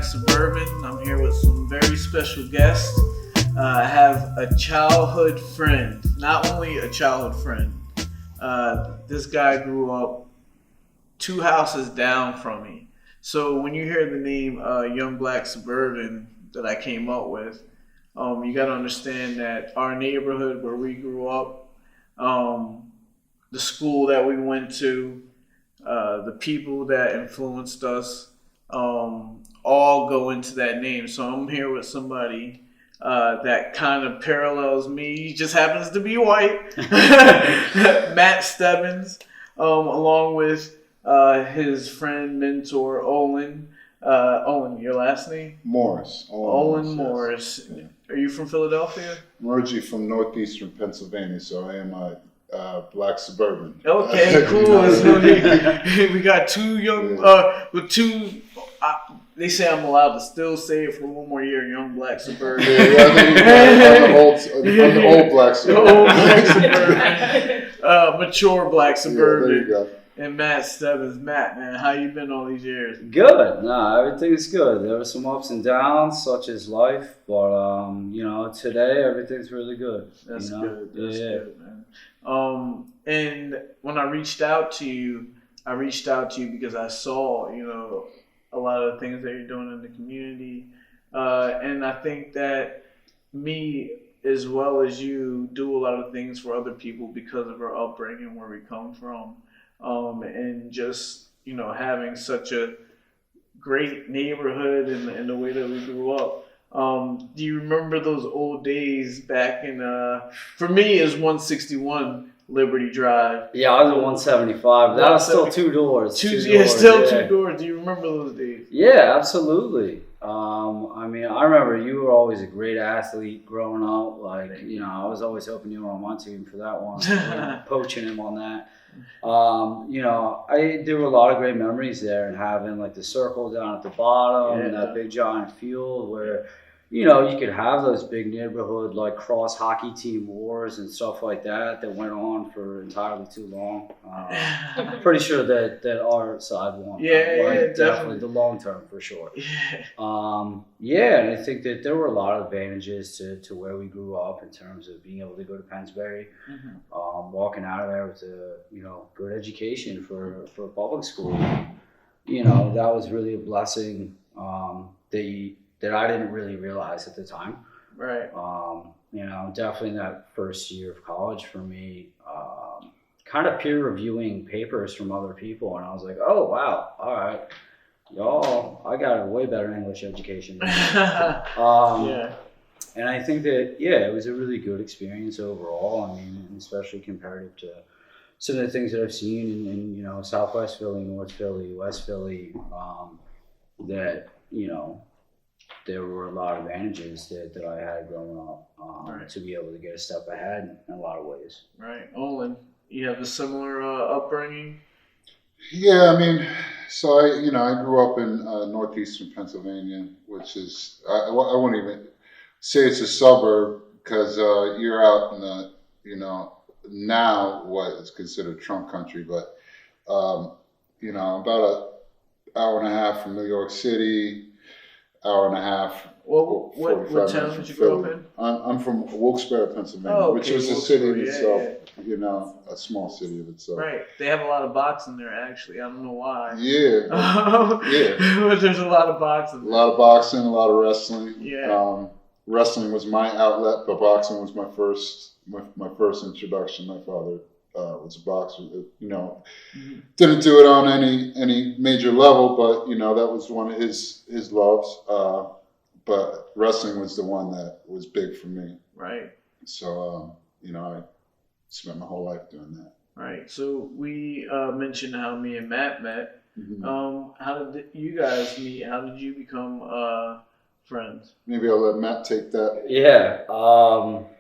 Black Suburban. I'm here with some very special guests. I have a childhood friend, not only a childhood friend. This guy grew up 2 houses down from me. So when you hear the name Young Black Suburban that I came up with, you got to understand that our neighborhood where we grew up, the school that we went to, the people that influenced us, all go into that name. So I'm here with somebody that kind of parallels me. He just happens to be white. Matt Stebbins, along with his friend, mentor, Owen. Owen, your last name? Morris. Owen Morris. Yes. Are you from Philadelphia? I'm originally from northeastern Pennsylvania, so I am a black suburban. Okay, cool. So we got two young, with two. They say I'm allowed to still say it for one more year. Young Black Suburban. I'm the old black suburban. The old Black Suburban. Mature Black Suburban. Yeah, there you go. And Matt Stebbins. Matt, man, how you been all these years? Good. No, everything's good. There were some ups and downs, such as life, but today everything's really good. That's good. That's good, man. And when I reached out to you because I saw, a lot of the things that you're doing in the community, and I think that me as well as you do a lot of things for other people because of our upbringing, where we come from. And just, having such a great neighborhood and the way that we grew up. Do you remember those old days back in, for me, it's 161 Liberty Drive. Yeah, I was at 175. That was still 2 doors. Two 2 doors. Do you remember those days? Yeah, absolutely. I remember you were always a great athlete growing up. I was always hoping you were on my team for that one. Poaching him on that. There were a lot of great memories there, and having the circle down at the bottom and that big giant field where, you could have those big neighborhood cross hockey team wars and stuff like that went on for entirely too long. Pretty sure that our side won. Definitely the long term for sure. And I think that there were a lot of advantages to where we grew up in terms of being able to go to Pennsbury, walking out of there with a good education for public school. That was really a blessing that I didn't really realize at the time. Right. Definitely in that first year of college for me, kind of peer reviewing papers from other people, and I was like, oh wow, all right, y'all, I got a way better English education than you. And I think that it was a really good experience overall. Especially comparative to some of the things that I've seen in Southwest Philly, North Philly, West Philly, that there were a lot of advantages that I had growing up to be able to get a step ahead in a lot of ways. Right. Olin, you have a similar upbringing? Yeah, so I grew up in northeastern Pennsylvania, which is, I wouldn't even say it's a suburb because you're out in the, now what is considered Trump country, but, about an hour and a half from New York City, hour and a half. What town did you grow up in? I'm from Wilkes-Barre, Pennsylvania, which is a city of itself. A small city of itself. Right. They have a lot of boxing there, actually. I don't know why. Yeah. But there's a lot of boxing. A lot of boxing, a lot of wrestling. Yeah. Wrestling was my outlet, but boxing was my first introduction. My father was a boxer. Didn't do it on any major level, but that was one of his loves. But wrestling was the one that was big for me. Right. So I spent my whole life doing that. Right. So we mentioned how me and Matt met. Mm-hmm. How did you guys meet? How did you become friends? Maybe I'll let Matt take that. Yeah.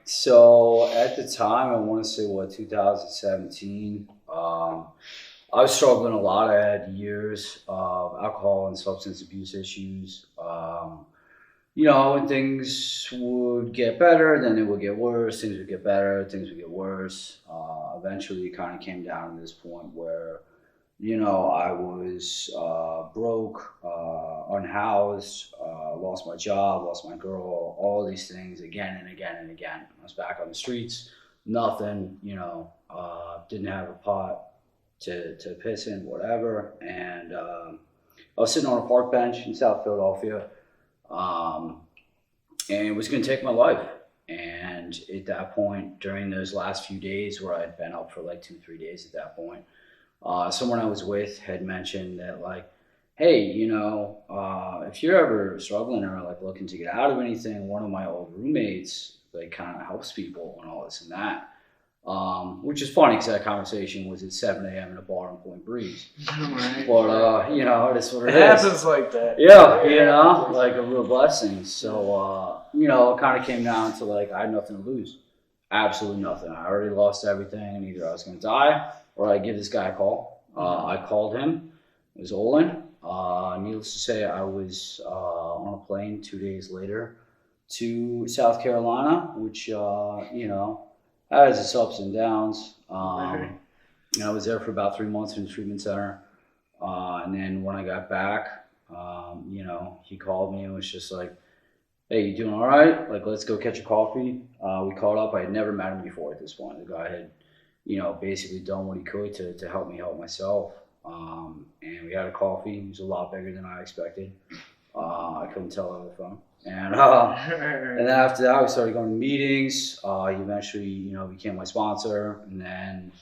So at the time, I want to say 2017. I was struggling a lot. I had years of alcohol and substance abuse issues. When things would get better, then it would get worse. Things would get better, things would get worse. Eventually, it kind of came down to this point where I was broke, unhoused, lost my job, lost my girl, all these things again and again and again. I was back on the streets, nothing, didn't have a pot to piss in, whatever. And I was sitting on a park bench in South Philadelphia, and it was going to take my life. And at that point, during those last few days where I'd been up for like 2-3 days at that point, someone I was with had mentioned that, like, hey, if you're ever struggling or like looking to get out of anything, one of my old roommates like kind of helps people and all this and that. Which is funny because that conversation was at 7 a.m. in a bar in Point Breeze. Right. But, it is what it is. It happens like that. Yeah, like a real blessing. So, it kind of came down to like I had nothing to lose. Absolutely nothing. I already lost everything, and either I was going to die or I'd give this guy a call. I called him. It was Owen. Needless to say, I was on a plane 2 days later to South Carolina, which, has its ups and downs. I was there for about 3 months in the treatment center. And then when I got back, he called me and was just like, hey, you doing all right? Like, let's go catch a coffee. We caught up. I had never met him before at this point. The guy had, basically done what he could to help me help myself. And we had a coffee. He was a lot bigger than I expected. I couldn't tell over the phone. And then after that, we started going to meetings. He eventually, became my sponsor. And then I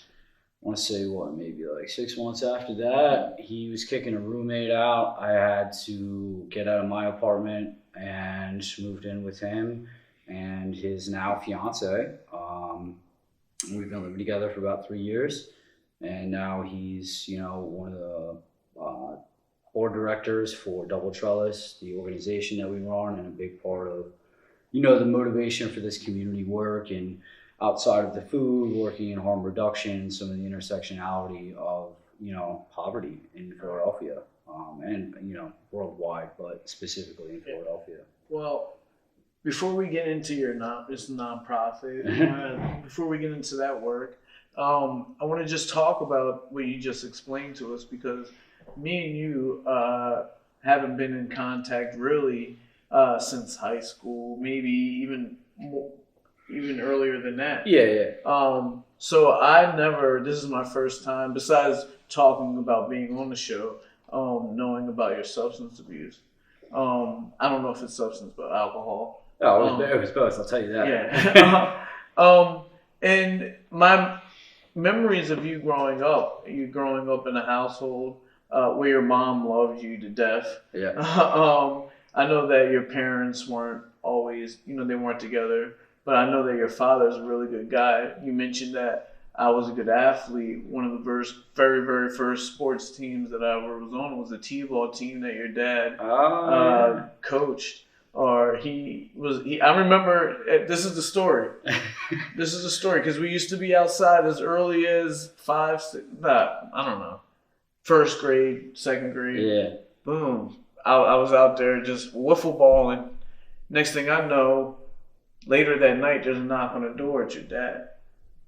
want to say maybe like 6 months after that, he was kicking a roommate out. I had to get out of my apartment and moved in with him and his now fiance. We've been living together for about 3 years. And now he's, one of the board directors for Double Trellis, the organization that we run, and a big part of, the motivation for this community work and outside of the food, working in harm reduction, some of the intersectionality of, poverty in Philadelphia and, worldwide, but specifically in Philadelphia. Well, before we get into your nonprofit, before we get into that work, I want to just talk about what you just explained to us, because me and you haven't been in contact really since high school, maybe even earlier than that. Yeah. So this is my first time, besides talking about being on the show, knowing about your substance abuse. I don't know if it's substance, but alcohol. Oh, it was both, I'll tell you that. Yeah. And my memories of you growing up in a household where your mom loved you to death. Yeah. I know that your parents weren't always, they weren't together, but I know that your father's a really good guy. You mentioned that I was a good athlete. One of the very, very first sports teams that I ever was on was the T-ball team that your dad coached. Or I remember, this is the story. This is the story, because we used to be outside as early as first grade, second grade. Yeah. Boom. I was out there just wiffle balling. Next thing I know, later that night, there's a knock on the door at your dad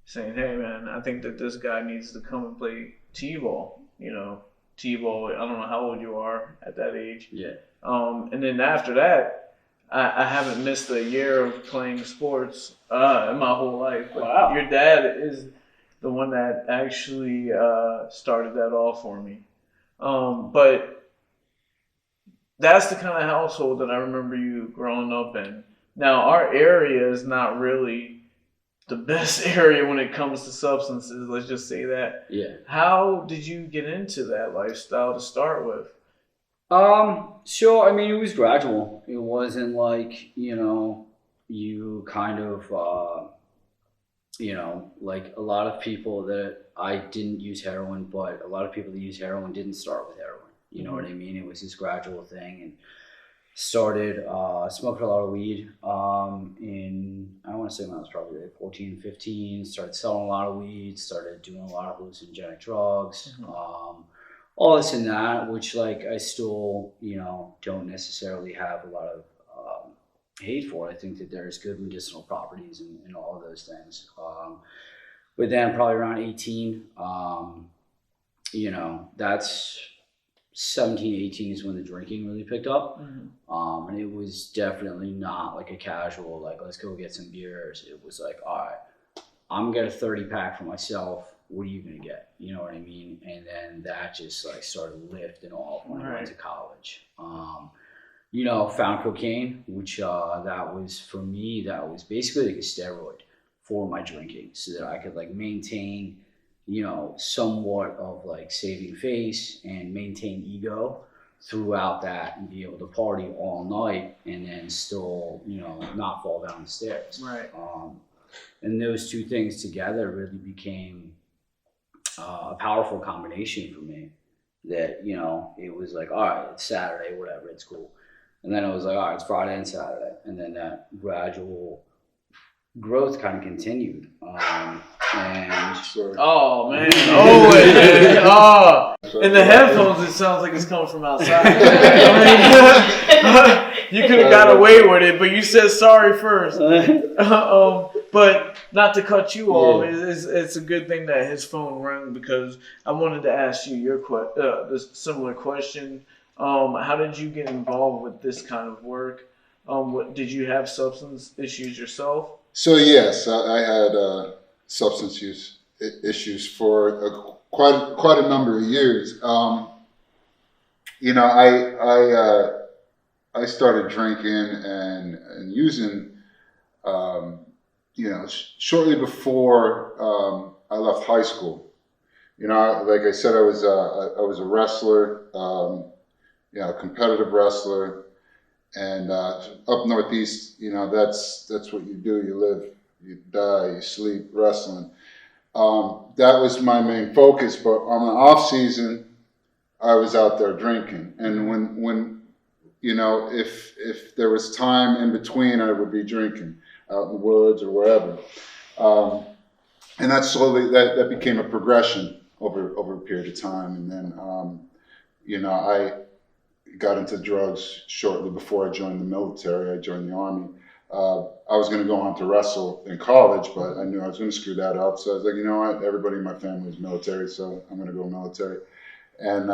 saying, hey man, I think that this guy needs to come and play T-ball. T-ball, I don't know how old you are at that age. Yeah. And then after that, I haven't missed a year of playing sports in my whole life. But wow. Your dad is the one that actually started that off for me. But that's the kind of household that I remember you growing up in. Now, our area is not really the best area when it comes to substances. Let's just say that. Yeah. How did you get into that lifestyle to start with? Sure. I mean, it was gradual. It wasn't like, you kind of, like a lot of people that I didn't use heroin, but a lot of people that use heroin didn't start with heroin. You know what I mean? It was this gradual thing, and started smoking a lot of weed I want to say when I was probably like 14, 15, started selling a lot of weed, started doing a lot of hallucinogenic drugs, all this and that, which like I still, don't necessarily have a lot of hate for. I think that there's good medicinal properties in all of those things. But then probably around 18, that's 17, 18 is when the drinking really picked up. And it was definitely not like a casual, like, let's go get some beers. It was like, all right, I'm gonna get a 30 pack for myself. What are you gonna get? You know what I mean? And then that just like started lifting off when I went to college. You know, found cocaine, which that was, for me, that was basically like a steroid for my drinking, so that I could like maintain, you know, somewhat of like saving face and maintain ego throughout that, and be able to party all night and then still, you know, not fall down the stairs. Right. And those two things together really became a powerful combination for me, that, you know, it was like, all right, it's Saturday, whatever, it's cool. And then it was like, all right, it's Friday and Saturday. And then that gradual growth kind of continued. And oh man, oh, in the headphones it sounds like it's coming from outside. I mean, you could have got away with it, but you said sorry first. But not to cut you off, it's a good thing that his phone rang, because I wanted to ask you this similar question. How did you get involved with this kind of work? Did you have substance issues yourself? So yes, I had substance use issues for quite a number of years. You know, I started drinking and using, you know, shortly before I left high school. You know, like I said, I was a wrestler, you know, a competitive wrestler. And up northeast, you know, that's what you do. You live, you die, you sleep wrestling. That was my main focus. But on the off season, I was out there drinking. And when you know, if there was time in between, I would be drinking out in the woods or wherever. And that slowly that became a progression over a period of time. And then you know, I got into drugs shortly before I joined the military. I joined the Army. I was going to go on to wrestle in college, but I knew I was going to screw that up. So I was like, you know what? Everybody in my family is military, so I'm going to go military. And,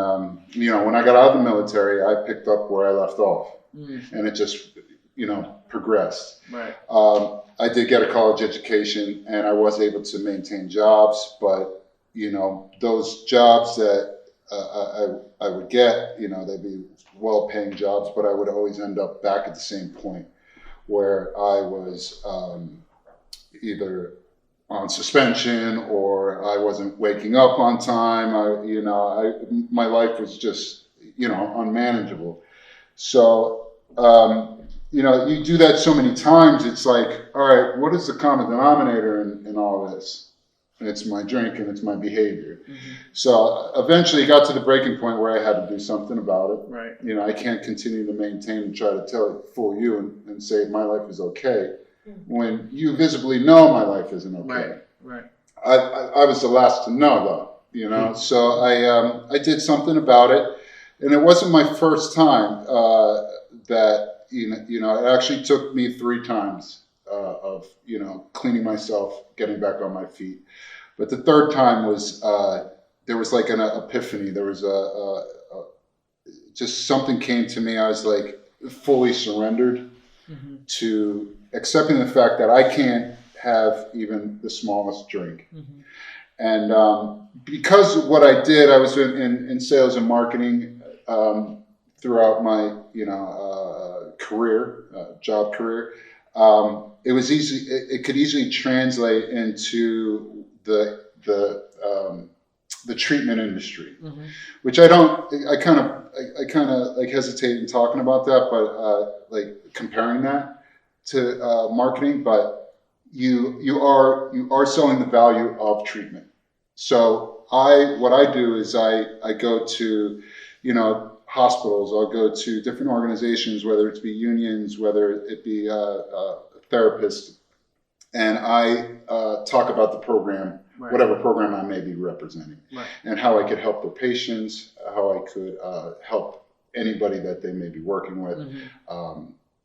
you know, when I got out of the military, I picked up where I left off. And it just, you know, progressed. Right. I did get a college education, and I was able to maintain jobs, but, you know, those jobs that I would get, you know, they'd be well-paying jobs, but I would always end up back at the same point where I was either on suspension or I wasn't waking up on time. My life was just, you know, unmanageable. So, you know, you do that so many times, it's like, all right, what is the common denominator in all this? And it's my drink and it's my behavior. So eventually it got to the breaking point where I had to do something about it. Right. You know, I can't continue to maintain and try to fool you and say my life is okay when you visibly know my life isn't okay. Right. I was the last to know though, you know. So I did something about it, and it wasn't my first time that, you know, it actually took me 3 times of, you know, cleaning myself, getting back on my feet. But the third time was, there was like an epiphany. There was just something came to me. I was like fully surrendered to accepting the fact that I can't have even the smallest drink. And because of what I did, I was in sales and marketing throughout my, you know, job career. It was easy. It could easily translate into the treatment industry, which I kind of like hesitate in talking about that, but like comparing that to marketing. But you are selling the value of treatment. So what I do is I go to, you know, hospitals. I'll go to different organizations, whether it be unions, whether it be therapists, and I talk about the program, whatever program I may be representing, and how I could help their patients, how I could help anybody that they may be working with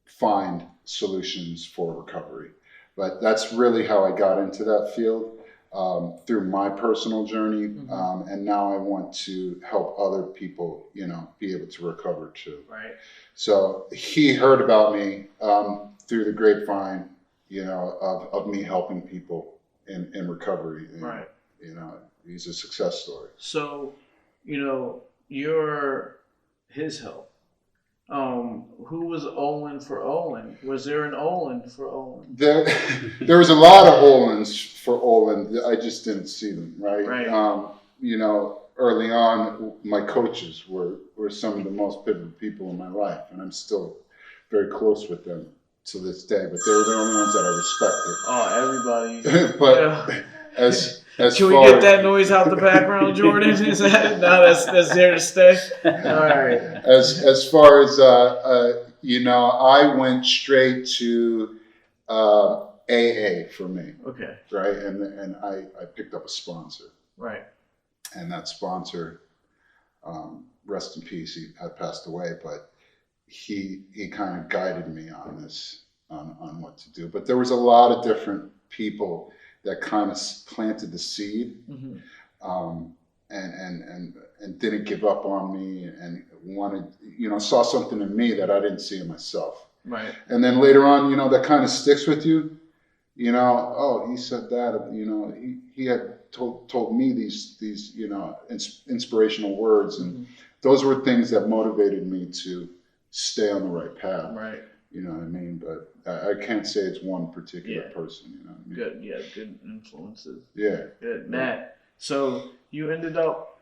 find solutions for recovery. But that's really how I got into that field. through my personal journey, and now I want to help other people, be able to recover too. Right. So he heard about me through the grapevine, of me helping people in recovery. And, right. He's a success story. So, you're his help. Who was Owen for Owen? Was there an Owen for Owen? There was a lot of Owens for Owen. I just didn't see them, right? Right. Early on, my coaches were some of the most pivotal people in my life, and I'm still very close with them to this day. But they were the only ones that I respected. Oh, everybody. But as Can we get that noise out the background, Jordan? Is that no? That's there to stay. All right. As far as I went straight to AA for me. Okay. Right, and I picked up a sponsor. Right. And that sponsor, rest in peace, he had passed away, but he kind of guided me on this, on what to do. But there was a lot of different people that kind of planted the seed, and didn't give up on me, and wanted, saw something in me that I didn't see in myself. Right. And then later on, that kind of sticks with you. Oh, he said that. He had told me these inspirational words, and those were things that motivated me to stay on the right path. Right. You know what I mean? But I can't say it's one particular person. You know what I mean? Good. Yeah. Good influences. Yeah. Good. Matt. So you ended up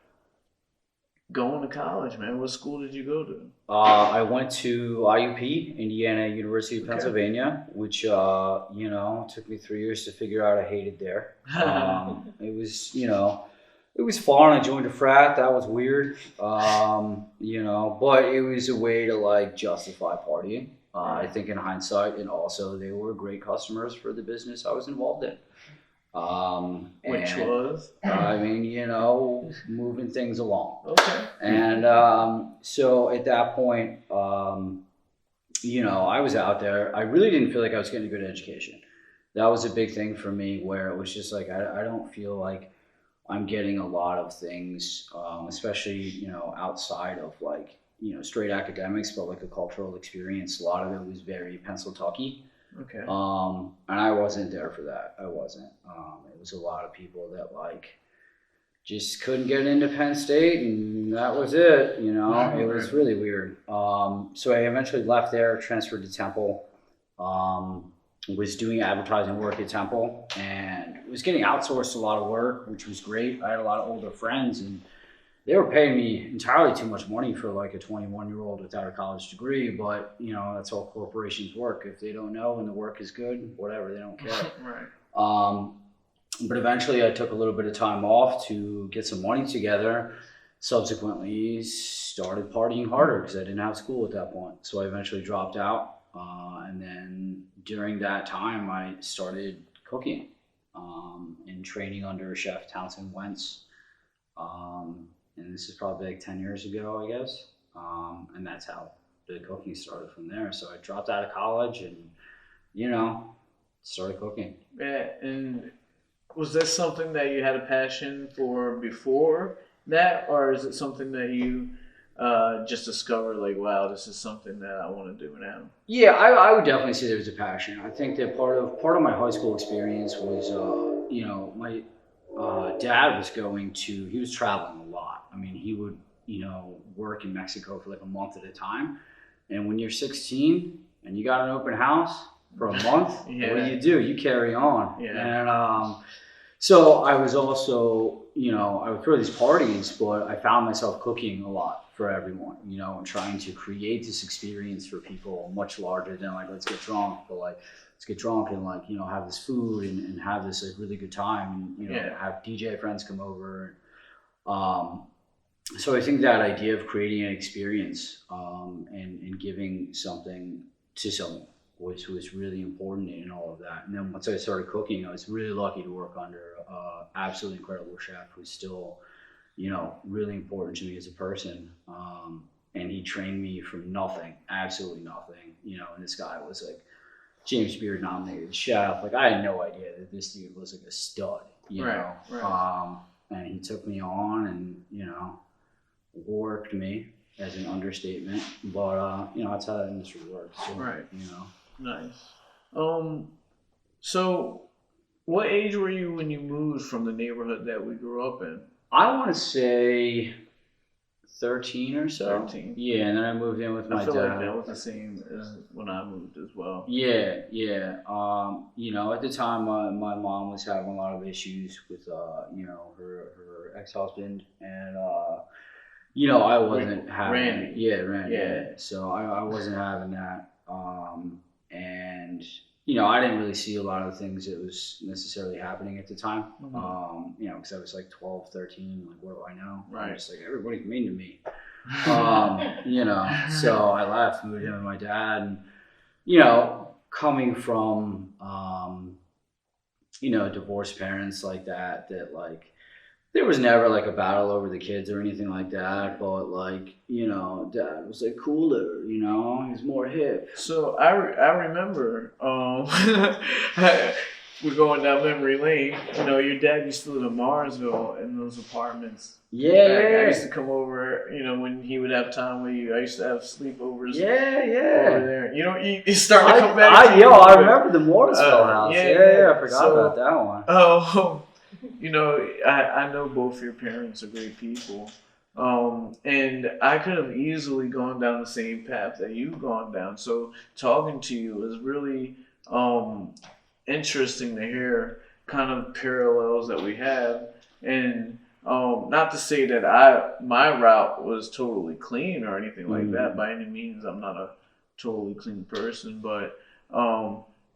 going to college, man. What school did you go to? I went to IUP, Indiana University of Pennsylvania, which, took me 3 years to figure out I hated there. It was fun. I joined a frat. That was weird. But it was a way to justify partying. I think in hindsight, and also they were great customers for the business I was involved in. Which was? Moving things along. Okay. And so at that point, I was out there. I really didn't feel like I was getting a good education. That was a big thing for me, where it was just like, I don't feel like I'm getting a lot of things, especially, outside of straight academics, but a cultural experience. A lot of it was very pencil-talky. Okay. And I wasn't there for that. I wasn't. It was a lot of people that just couldn't get into Penn State, and that was it. It was really weird. So I eventually left there, transferred to Temple, was doing advertising work at Temple, and was getting outsourced a lot of work, which was great. I had a lot of older friends, and they were paying me entirely too much money for a 21-year-old without a college degree, but that's how corporations work. If they don't know and the work is good, whatever, they don't care. Right. But eventually I took a little bit of time off to get some money together. Subsequently started partying harder because I didn't have school at that point. So I eventually dropped out. And then during that time, I started cooking and training under Chef Townsend Wentz. And this is probably 10 years ago, I guess. And that's how the cooking started from there. So I dropped out of college and, started cooking. Yeah, and was this something that you had a passion for before that, or is it something that you just discovered, wow, this is something that I want to do now? Yeah, I would definitely say there was a passion. I think that part of my high school experience was, my dad was he was traveling a lot. I mean, he would, work in Mexico for a month at a time. And when you're 16 and you got an open house for a month, what do? You carry on. Yeah. And so I was also, I would throw these parties, but I found myself cooking a lot for everyone, and trying to create this experience for people much larger than let's get drunk, but let's get drunk and have this food and have this really good time, and have DJ friends come over. So I think that idea of creating an experience and giving something to someone was really important in all of that. And then once I started cooking, I was really lucky to work under an absolutely incredible chef who's still, really important to me as a person. And he trained me from nothing, absolutely nothing, and this guy was James Beard nominated chef. I had no idea that this dude was a stud, you know. And he took me on and, you know, worked me as an understatement. But, you know, that's how the industry works. So, you know. Nice. So what age were you when you moved from the neighborhood that we grew up in? I want to say 13 or so. 13. Yeah, and then I moved in with my dad. I feel like that was the same as when I moved as well. Yeah. You know, at the time, my mom was having a lot of issues with, you know, her ex-husband, and you know, I wasn't having. Randy. Randy. Yeah. So I wasn't having that, and you know, I didn't really see a lot of the things that was necessarily happening at the time. You know, because I was like 12, 13, like, what do I know? I'm just like, everybody's mean to me. You know, so I left, moved in with my dad, and, you know, coming from, you know, divorced parents like that, like, there was never like a battle over the kids or anything like that, but like, you know, dad was like cooler, you know, he's more hip. So I remember, we're going down memory lane. You know, your dad used to live in Marsville in those apartments. Yeah. I used to come over, you know, when he would have time with you. I used to have sleepovers. Yeah. Over there. You know, you starting to come back. I remember the Morrisville house. Yeah, I forgot about that one. Oh. You know, I know both your parents are great people, and I could have easily gone down the same path that you've gone down. So talking to you is really interesting to hear kind of parallels that we have, and not to say that my route was totally clean or anything like that. By any means, I'm not a totally clean person, but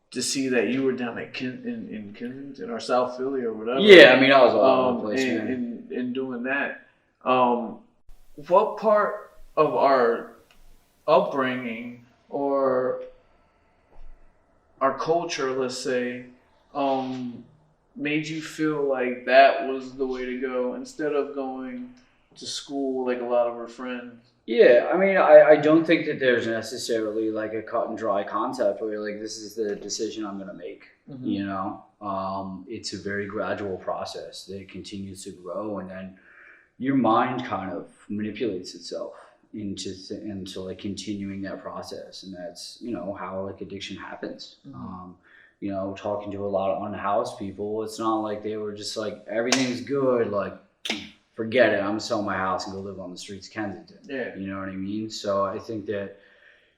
to see that you were down at in Kensington or South Philly or whatever. Yeah, I mean, I was all over the place, and doing that. What part of our upbringing or our culture, let's say, made you feel like that was the way to go instead of going to school like a lot of our friends? Yeah, I mean, I don't think that there's necessarily like a cut and dry concept where you're like, this is the decision I'm going to make, you know? It's a very gradual process that continues to grow, and then your mind kind of manipulates itself into like continuing that process, and that's, you know, how like addiction happens. You know, talking to a lot of unhoused people, it's not like they were just like, everything's good, like, forget it, I'm gonna sell my house and go live on the streets of Kensington. Yeah. You know what I mean? So I think that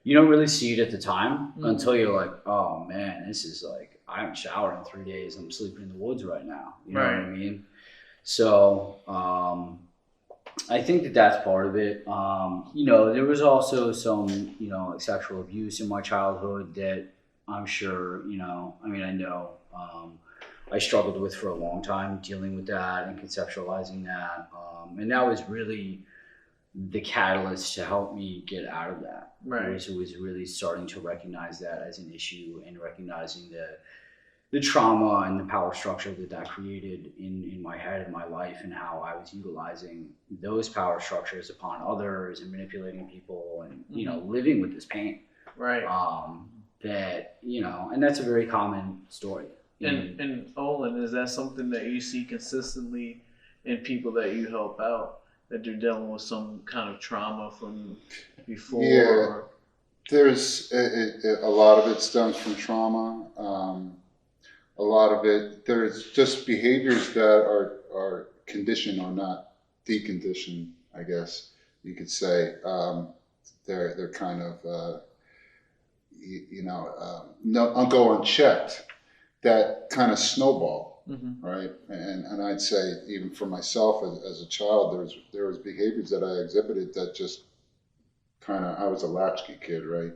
you don't really see it at the time until you're like, oh man, this is like, I haven't showered in 3 days, I'm sleeping in the woods right now. You know what I mean? So I think that that's part of it. You know, there was also some, you know, like sexual abuse in my childhood that I'm sure, you know, I mean, I know I struggled with for a long time, dealing with that and conceptualizing that. And that was really the catalyst to help me get out of that. It was really starting to recognize that as an issue and recognizing the trauma and the power structure that created in my head and my life, and how I was utilizing those power structures upon others and manipulating people and, you know, living with this pain. That, you know, and that's a very common story. And Olin, is that something that you see consistently in people that you help out, that they're dealing with some kind of trauma from before? Yeah, there's a lot of it stems from trauma. A lot of it, there's just behaviors that are conditioned or not deconditioned, I guess you could say. They're kind of go unchecked. That kind of snowball, right? And I'd say even for myself as a child, there was behaviors that I exhibited that just kind of, I was a latchkey kid, right?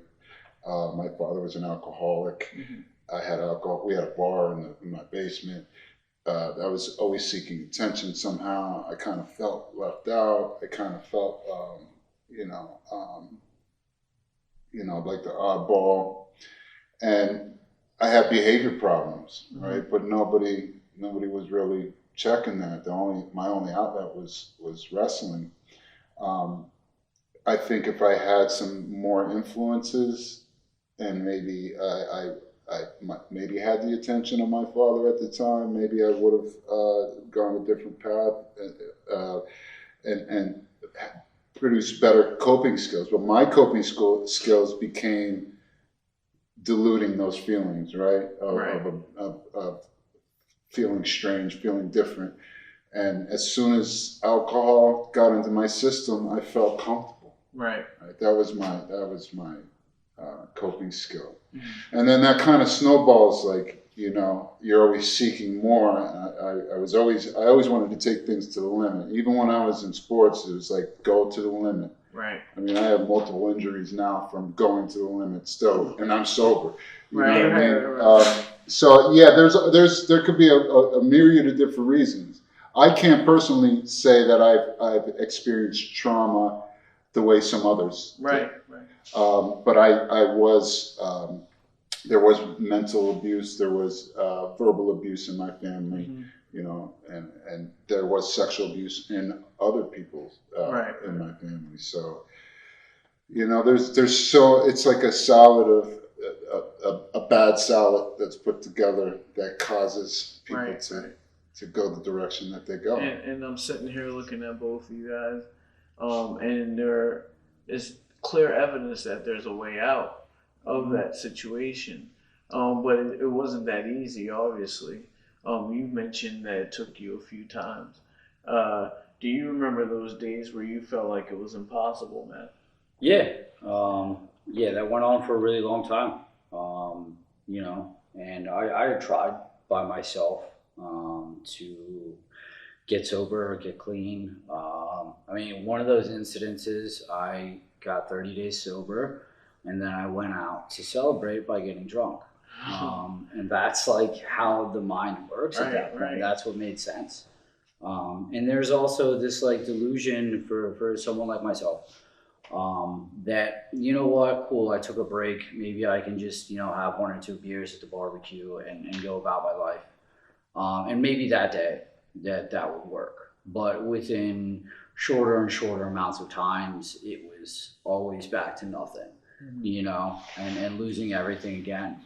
My father was an alcoholic. I had alcohol. We had a bar in my basement. I was always seeking attention somehow. I kind of felt left out. I kind of felt, like the oddball, and I had behavior problems, right? But nobody was really checking that. My only outlet was wrestling. I think if I had some more influences, and maybe maybe had the attention of my father at the time. Maybe I would have gone a different path and produced better coping skills. But my coping skills became diluting those feelings, right? Of feeling strange, feeling different. And as soon as alcohol got into my system, I felt comfortable. Right. That was my coping skill. Mm-hmm. And then that kind of snowballs, like, you're always seeking more. I always wanted to take things to the limit. Even when I was in sports, it was like, go to the limit. Right. I mean, I have multiple injuries now from going to the limit still, and I'm sober. You know what I mean? Right. So yeah, there could be a myriad of different reasons. I can't personally say that I've experienced trauma the way some others did. Right. But I was, there was mental abuse, there was verbal abuse in my family, mm-hmm. And there was sexual abuse in other people in my family. So, it's like a salad of a bad salad that's put together that causes people to go the direction that they go. And I'm sitting here looking at both of you guys, and there is clear evidence that there's a way out of that situation. But it wasn't that easy, obviously. You mentioned that it took you a few times. Do you remember those days where you felt like it was impossible, Matt? Yeah. That went on for a really long time. And I had tried by myself to get sober, get clean. One of those incidences, I got 30 days sober, and then I went out to celebrate by getting drunk. And that's like how the mind works at that point. Right. That's what made sense. And there's also this like delusion for someone like myself, that, cool, I took a break. Maybe I can just, have one or two beers at the barbecue and go about my life. And maybe that day that would work. But within shorter and shorter amounts of times, it was always back to nothing, mm-hmm. and losing everything again.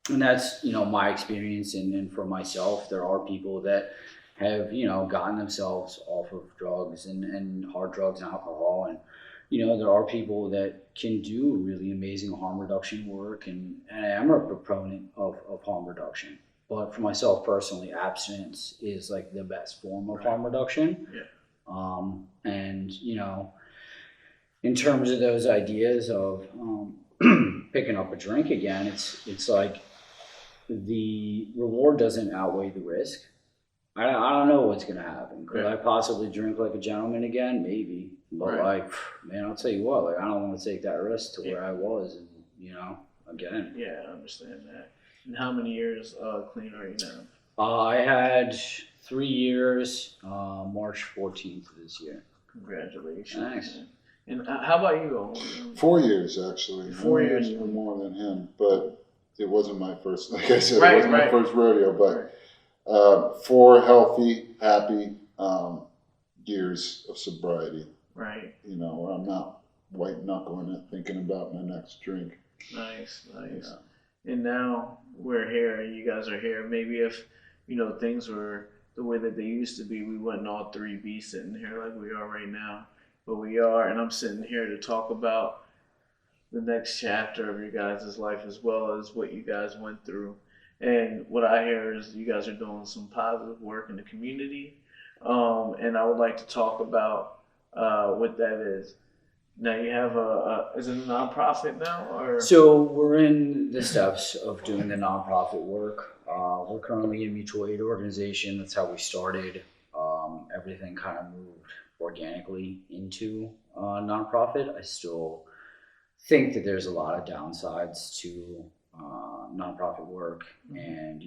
And that's, my experience. And for myself, there are people that have, gotten themselves off of drugs and hard drugs and alcohol. And, there are people that can do really amazing harm reduction work. And I am a proponent of harm reduction. But for myself personally, abstinence is like the best form of harm reduction. Yeah. And, in terms of those ideas of picking up a drink again, it's like the reward doesn't outweigh the risk. I don't know what's going to happen. Could I possibly drink like a gentleman again? Maybe. But I'll tell you what, I don't want to take that risk to where I was, and, again. Yeah, I understand that. And how many years clean are you now? I had 3 years, March 14th of this year. Congratulations. Thanks. And how about you, Owen? 4 years, actually. 4 years. More than him, but it wasn't my first, like I said, it wasn't my first rodeo, but 4 healthy, happy years of sobriety. Right. Where I'm not white knuckling it, thinking about my next drink. Nice. And now we're here, you guys are here. Maybe if, things were the way that they used to be, we wouldn't all three be sitting here like we are right now. But we are, and I'm sitting here to talk about the next chapter of your guys' life as well as what you guys went through. And what I hear is you guys are doing some positive work in the community. And I would like to talk about what that is. Now you have is it a nonprofit now? Or? So we're in the steps of doing the nonprofit work. We're currently a mutual aid organization. That's how we started. Everything kind of moved organically into nonprofit. I still think that there's a lot of downsides to nonprofit work, and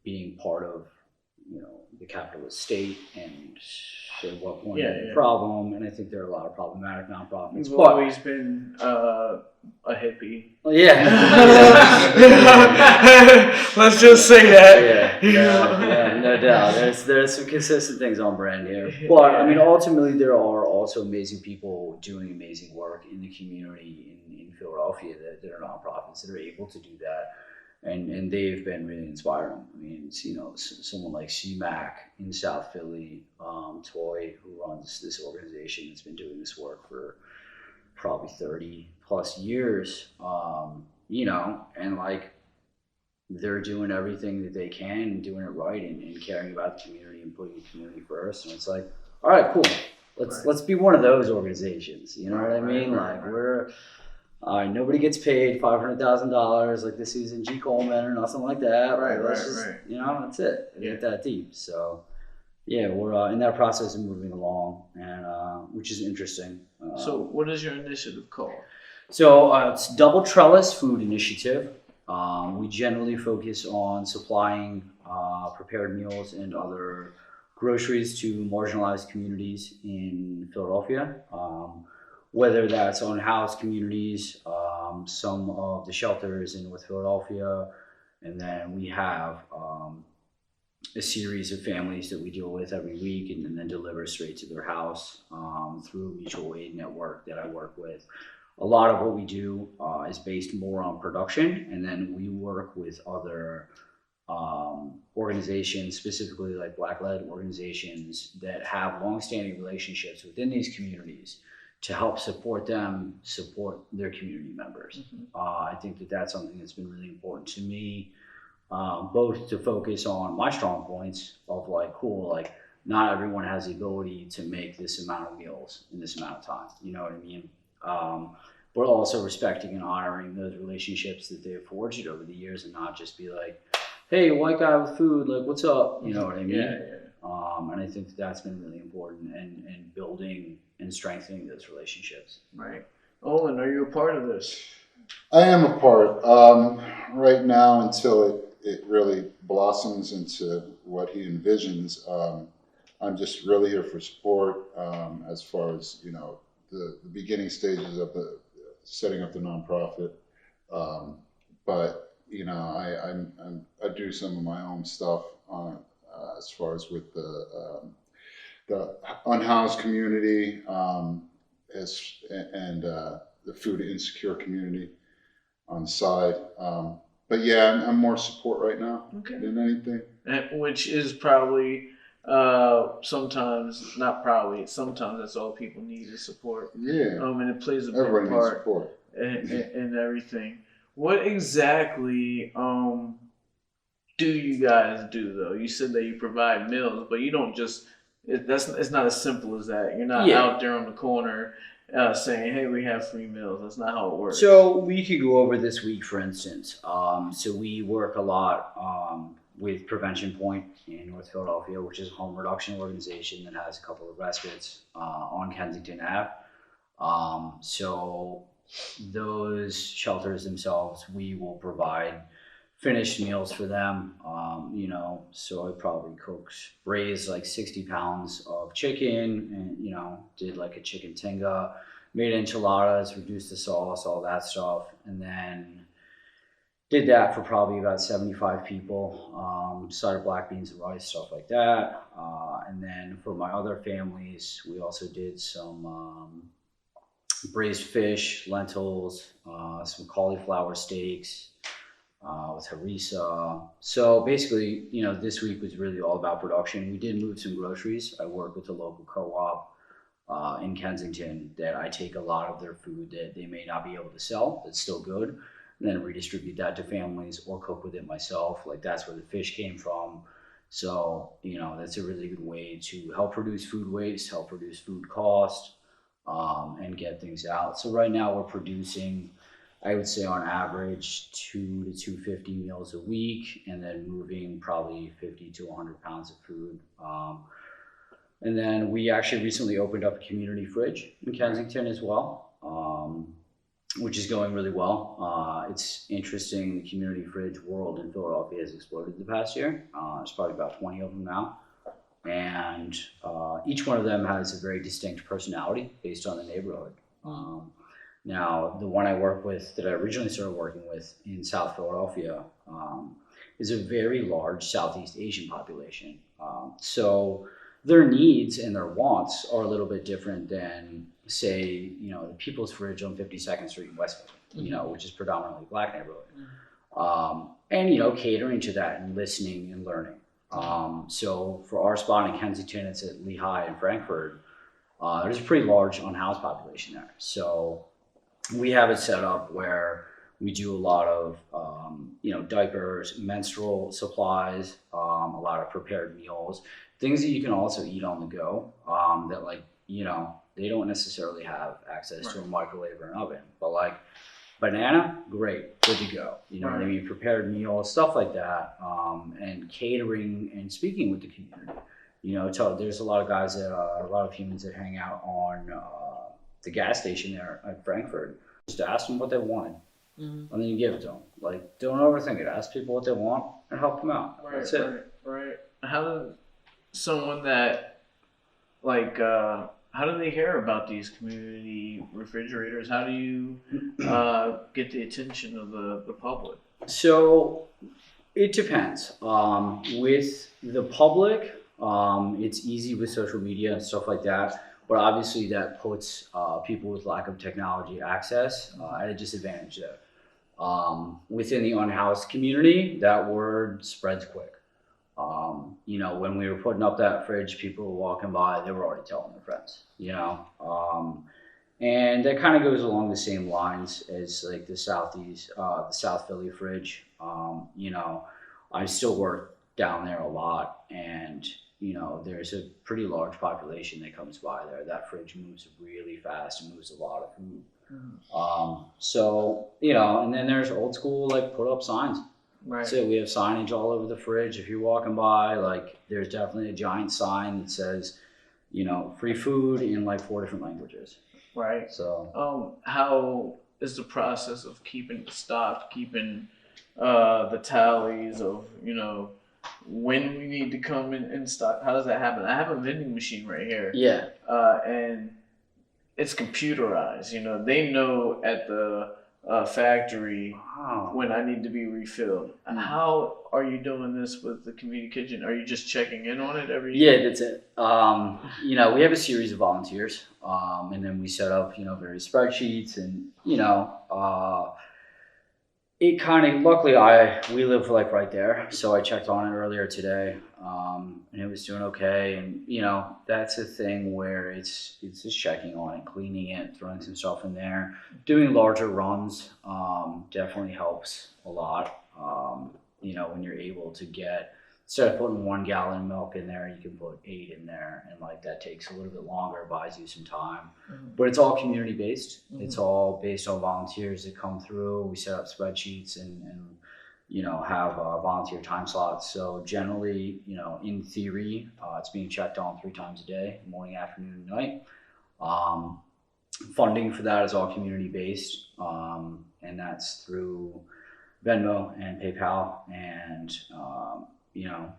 being part of the capitalist state and at what point Yeah. a problem. And I think there are a lot of problematic nonprofits. You've always been a hippie. Well, yeah. Let's just say that. Yeah, no doubt. There's some consistent things on brand here. But I mean, ultimately, there are also amazing people doing amazing work in the community in Philadelphia that are nonprofits that are able to do that. And they've been really inspiring. I mean, it's, someone like CMAC in South Philly, Toy, who runs this organization, that's been doing this work for probably 30 plus years, and like they're doing everything that they can and doing it right and caring about the community and putting the community first. And it's like, all right, cool. Let's be one of those organizations. You know what I mean? We're nobody gets paid $500,000 like the Susan G. Coleman or nothing like that. Right. That's it. It ain't that deep. So yeah, we're in that process of moving along, and which is interesting. So what is your initiative called? So it's Double Trellis Food Initiative. We generally focus on supplying prepared meals and other groceries to marginalized communities in Philadelphia. Whether that's unhoused communities, some of the shelters in North Philadelphia, and then we have a series of families that we deal with every week and then deliver straight to their house through a mutual aid network that I work with. A lot of what we do is based more on production, and then we work with other organizations, specifically like Black-led organizations that have longstanding relationships within these communities to help support them, support their community members. I think that that's something that's been really important to me, both to focus on my strong points of not everyone has the ability to make this amount of meals in this amount of time, you know what I mean? But also respecting and honoring those relationships that they've forged over the years, and not just be like, hey, white guy with food, like, what's up? You know what I mean? Yeah. And I think that's been really important, and building and strengthening those relationships. Right. Owen, are you a part of this? I am a part. Right now, until it really blossoms into what he envisions, I'm just really here for support as far as, the beginning stages of the setting up the nonprofit. But I do some of my own stuff as far as with the unhoused community and the food insecure community on the side. But yeah, I'm more support right now than anything. Which is probably sometimes that's all people need is support. Yeah. And it plays a big Everybody needs part support. in everything. What exactly do you guys do though? You said that you provide meals, but you don't just. It's not as simple as that. You're not out there on the corner saying, "Hey, we have free meals." That's not how it works. So we could go over this week, for instance. So we work a lot with Prevention Point in North Philadelphia, which is a home reduction organization that has a couple of respites on Kensington Ave. So those shelters themselves, we will provide finished meals for them. So I probably braised like 60 pounds of chicken and, did like a chicken tinga, made enchiladas, reduced the sauce, all that stuff. And then did that for probably about 75 people, side of black beans and rice, stuff like that. And then for my other families, we also did some braised fish, lentils, some cauliflower steaks, with harissa. So basically, this week was really all about production. We did move some groceries. I work with a local co-op in Kensington that I take a lot of their food that they may not be able to sell, that's still good, and then redistribute that to families or cook with it myself. Like, that's where the fish came from. So, that's a really good way to help reduce food waste, help reduce food cost, and get things out. So right now we're producing, I would say on average 2 to 250 meals a week, and then moving probably 50 to 100 pounds of food. And then we actually recently opened up a community fridge in Kensington as well. which is going really well. It's interesting, the community fridge world in Philadelphia has exploded the past year. There's probably about 20 of them now. And each one of them has a very distinct personality based on the neighborhood. Now, the one I work with, that I originally started working with in South Philadelphia, is a very large Southeast Asian population. So their needs and their wants are a little bit different than, say, the People's Fridge on 52nd Street in Westfield, which is predominantly Black neighborhood. And, catering to that and listening and learning. So for our spot in Kensington, it's at Lehigh and Frankfurt. There's a pretty large unhoused population there. So we have it set up where we do a lot of, diapers, menstrual supplies, a lot of prepared meals, things that you can also eat on the go, that they don't necessarily have access to a microwave or an oven, but like banana, great, good to go. You know what I mean? Prepared meals, stuff like that, and catering and speaking with the community. There's a lot of guys a lot of humans that hang out on the gas station there at Frankfurt. Just ask them what they wanted, and then you give it to them. Like, don't overthink it. Ask people what they want and help them out. That's it. Right. How does someone that how do they hear about these community refrigerators? How do you get the attention of the public? So it depends. With the public, it's easy with social media and stuff like that, but obviously that puts people with lack of technology access at a disadvantage there. Within the unhoused community, that word spreads quick. When we were putting up that fridge, people were walking by, they were already telling their friends, and that kind of goes along the same lines as like the South Philly fridge. I still work down there a lot, and there's a pretty large population that comes by there. That fridge moves really fast and moves a lot of food. And then there's old school, put up signs. Right. So we have signage all over the fridge. If you're walking by, there's definitely a giant sign that says, free food in 4 different languages. Right. So, how is the process of keeping the stock, keeping the tallies of, when we need to come in stock? How does that happen? I have a vending machine right here. Yeah. And it's computerized. They know at the factory when I need to be refilled. How are you doing this with the community kitchen? Are you just checking in on it every year? Yeah, that's it. We have a series of volunteers, and then we set up, various spreadsheets, and it kind of, luckily we live right there, so I checked on it earlier today, and it was doing okay. And that's a thing where it's just checking on it, cleaning it, throwing some stuff in there. Doing larger runs definitely helps a lot. When you're able to get, instead of putting 1 gallon of milk in there, you can put 8 in there, and that takes a little bit longer, buys you some time. But it's all community based. It's all based on volunteers that come through. We set up spreadsheets and have volunteer time slots. So generally, in theory, it's being checked on 3 times a day, morning, afternoon, and night. Funding for that is all community based, and that's through Venmo and PayPal, and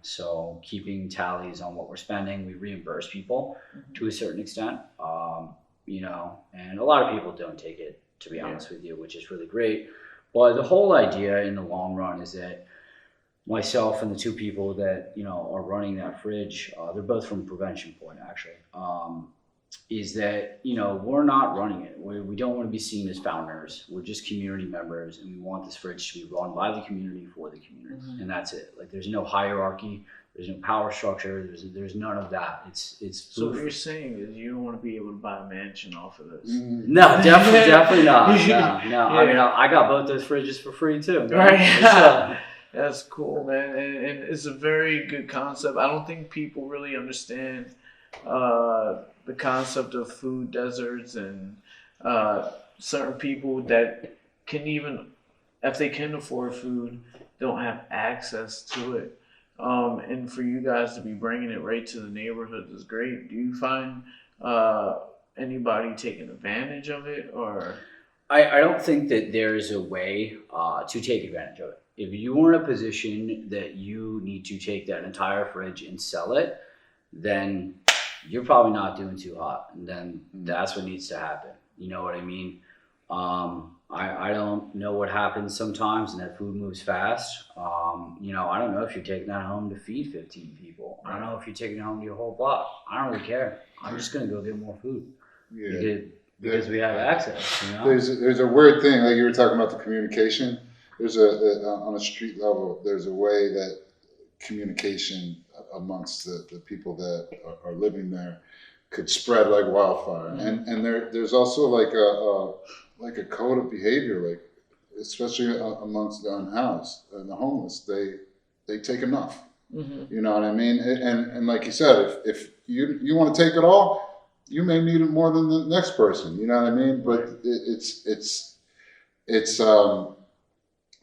so keeping tallies on what we're spending. We reimburse people to a certain extent, and a lot of people don't take it, to be honest with you, which is really great. But the whole idea in the long run is that myself and the 2 people that are running that fridge, they're both from Prevention Point, actually. Is that we're not running it. We don't want to be seen as founders. We're just community members, and we want this fridge to be run by the community for the community, and that's it. There's no hierarchy. There's no power structure. There's none of that. It's. So what you're saying is you don't want to be able to buy a mansion off of this. No, definitely not. No. Yeah. I mean, I got both those fridges for free too. Right. That's cool, man, and it's a very good concept. I don't think people really understand the concept of food deserts, and certain people that can, even if they can afford food, don't have access to it. And for you guys to be bringing it right to the neighborhood is great. Do you find anybody taking advantage of it, or? I don't think that there is a way to take advantage of it. If you are in a position that you need to take that entire fridge and sell it, then you're probably not doing too hot. And then that's what needs to happen. You know what I mean? I don't know what happens sometimes, and that food moves fast. You know, I don't know if you're taking that home to feed 15 people. I don't know if you're taking it home to your whole block. I don't really care. I'm just going to go get more food. Yeah. Because we have access, you know? There's a weird thing, like you were talking about the communication. There's on a street level, there's a way that communication amongst the people that are living there could spread like wildfire. And there's also like a code of behavior, like especially amongst the unhoused and the homeless. They take enough. You know what I mean? And like you said, if you want to take it all, you may need it more than the next person. You know what I mean? But it's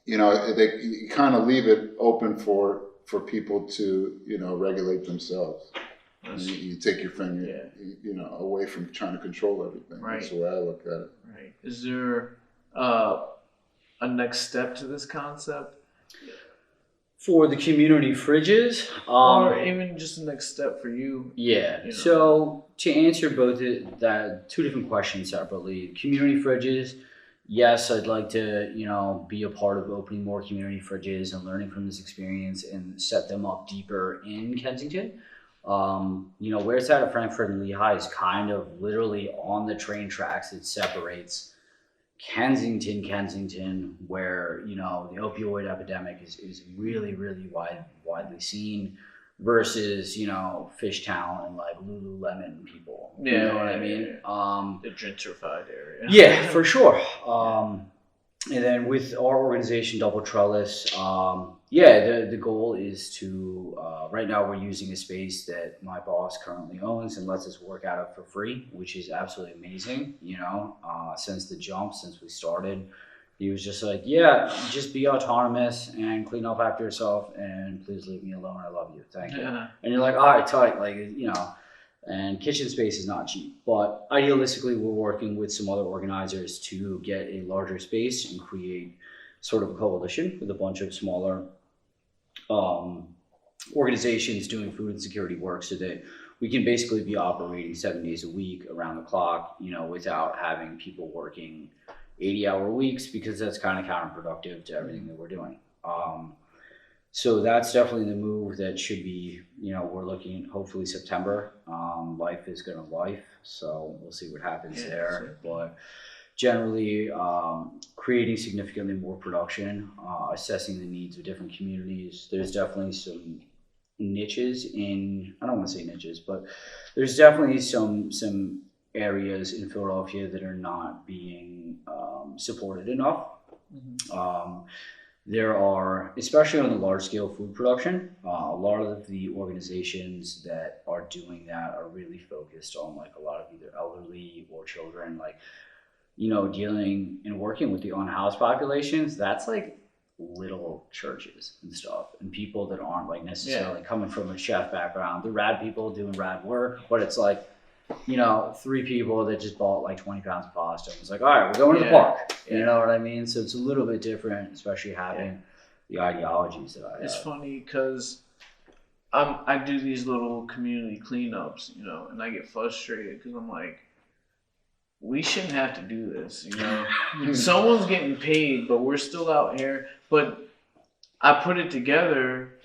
you know, you kind of leave it open for people to, you know, regulate themselves. You take your finger, you know, away from trying to control everything. Right. That's the way I look at it. Right. Is there a next step to this concept? For the community fridges, or even just the next step for you? Yeah. You know. So to answer both that two different questions separately, community fridges, yes, I'd like to, you know, be a part of opening more community fridges and learning from this experience and set them up deeper in Kensington. You know, where it's at Frankfurt and Lehigh is kind of literally on the train tracks that separates Kensington, where, you know, the opioid epidemic is really, really widely seen, versus, you know, Fishtown and like Lululemon people. You know what I mean? The gentrified area. Yeah, for sure. And then with our organization, Double Trellis, the goal is to, right now we're using a space that my boss currently owns and lets us work out of for free, which is absolutely amazing. You know, since we started, he was just like, yeah, just be autonomous and clean up after yourself, and please leave me alone. I love you. Thank you. And you're like, all right, tight. Like, you know, and kitchen space is not cheap, but idealistically we're working with some other organizers to get a larger space and create sort of a coalition with a bunch of smaller organizations doing food insecurity work, so that we can basically be operating 7 days a week around the clock, you know, without having people working 80-hour weeks, because that's kind of counterproductive to everything that we're doing. So that's definitely the move that should be, you know, we're looking hopefully September. Life is going to life, so we'll see what happens there. But generally, creating significantly more production, assessing the needs of different communities. There's definitely some niches in, I don't want to say niches, but there's definitely some areas in Philadelphia that are not being supported enough. There are, especially on the large scale food production, a lot of the organizations that are doing that are really focused on like a lot of either elderly or children, like, you know, dealing and working with the unhoused populations. That's like little churches and stuff, and people that aren't like necessarily coming from a chef background. They're rad people doing rad work, but it's like, you know, 3 people that just bought like 20 pounds of pasta and was like, all right, we're going to the park. You know what I mean? So it's a little bit different, especially having the ideologies that I have. It's funny because I do these little community cleanups, you know, and I get frustrated because I'm like, we shouldn't have to do this, you know. Someone's getting paid, but we're still out here. But I put it together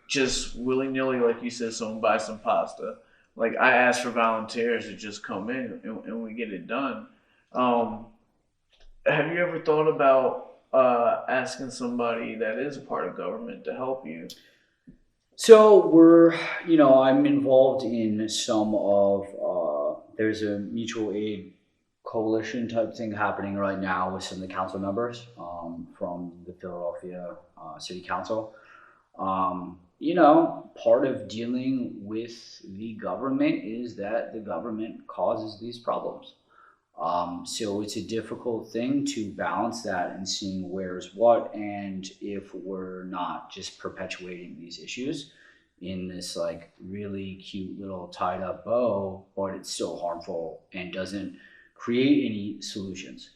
just willy-nilly, like you said, someone buys some pasta. Like, I ask for volunteers to just come in and we get it done. Have you ever thought about asking somebody that is a part of government to help you? So we're, you know, I'm involved in some of, there's a mutual aid coalition type thing happening right now with some of the council members from the Philadelphia City Council. You know, part of dealing with the government is that the government causes these problems. So it's a difficult thing to balance that and seeing where's what, and if we're not just perpetuating these issues in this like really cute little tied up bow, but it's still harmful and doesn't create any solutions.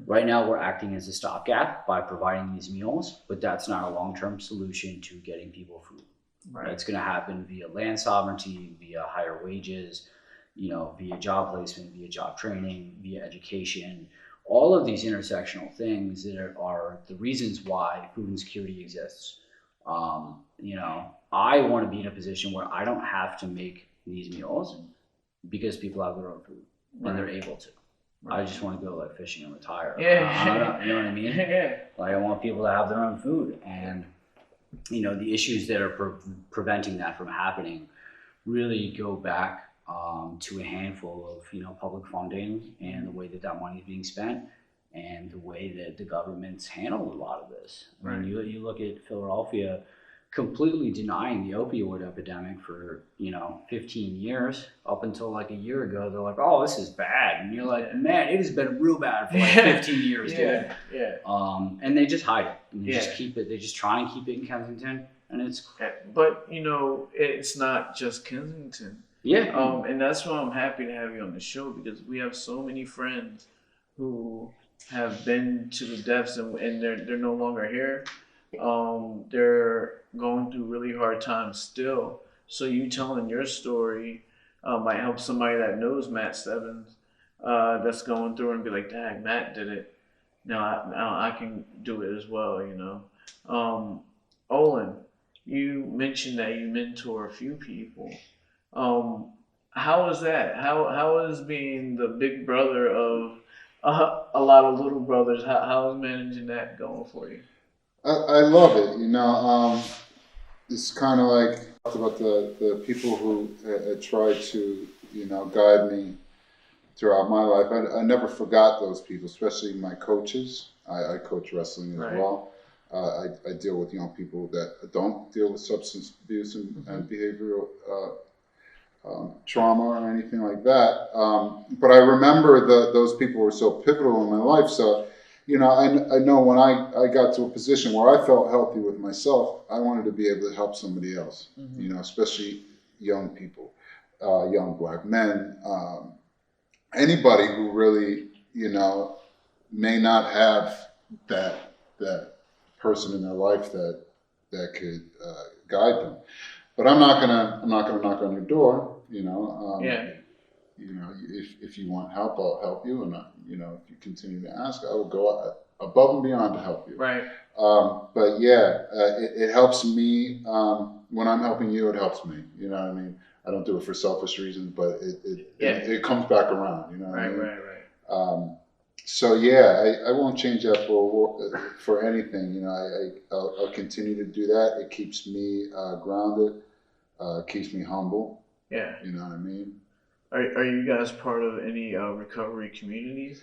Right now, we're acting as a stopgap by providing these meals, but that's not a long-term solution to getting people food. Right. That's going to happen via land sovereignty, via higher wages, via job placement, via job training, via education. All of these intersectional things that are the reasons why food insecurity exists. I want to be in a position where I don't have to make these meals because people have their own food and they're able to. Right. I just want to go like fishing and retire. Yeah. You know what I mean? Yeah. Like I want people to have their own food, and the issues that are preventing that from happening really go back to a handful of public funding and the way that money is being spent and the way that the government's handled a lot of this. I mean, you look at Philadelphia completely denying the opioid epidemic for 15 years up until like a year ago. They're like, oh, this is bad, and you're like, man, it has been real bad for like 15 years, dude. And they just hide it, and they just keep it. They just try and keep it in Kensington, and it's. But it's not just Kensington. Yeah. And that's why I'm happy to have you on the show, because we have so many friends who have been to the depths and they're no longer here. They're going through really hard times still. So you telling your story might help somebody that knows Matt Stebbins that's going through and be like, dang, Matt did it. Now I can do it as well, Owen, you mentioned that you mentor a few people. How is that? How is being the big brother of a lot of little brothers? How is managing that going for you? I love it. It's kind of like about the people who try to guide me throughout my life. I never forgot those people, especially my coaches. I coach wrestling as well. I deal with young people that don't deal with substance abuse and behavioral trauma or anything like that. But I remember those people were so pivotal in my life. So, I know when I got to a position where I felt healthy with myself, I wanted to be able to help somebody else, especially young people, young black men, anybody who really, may not have that person in their life that could guide them. But I'm not gonna knock on your door, if you want help, I'll help you, and if you continue to ask, I will go above and beyond to help you. Right. But it helps me when I'm helping you. It helps me. You know what I mean? I don't do it for selfish reasons, but it comes back around. You know what I mean? Right. So I won't change that for anything. I'll continue to do that. It keeps me grounded, keeps me humble. Yeah. You know what I mean? Are you guys part of any recovery communities?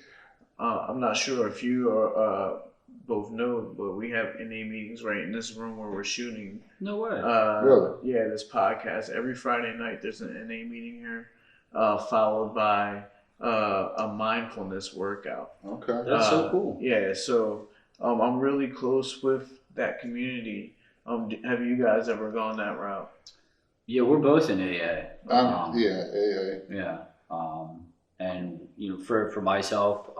I'm not sure if you are both know, but we have NA meetings right in this room where we're shooting. No way. Really? Yeah, this podcast. Every Friday night there's an NA meeting here, followed by a mindfulness workout. Okay. That's so cool. Yeah, so I'm really close with that community. Have you guys ever gone that route? Yeah, we're both in AA. AA. Yeah. And for myself,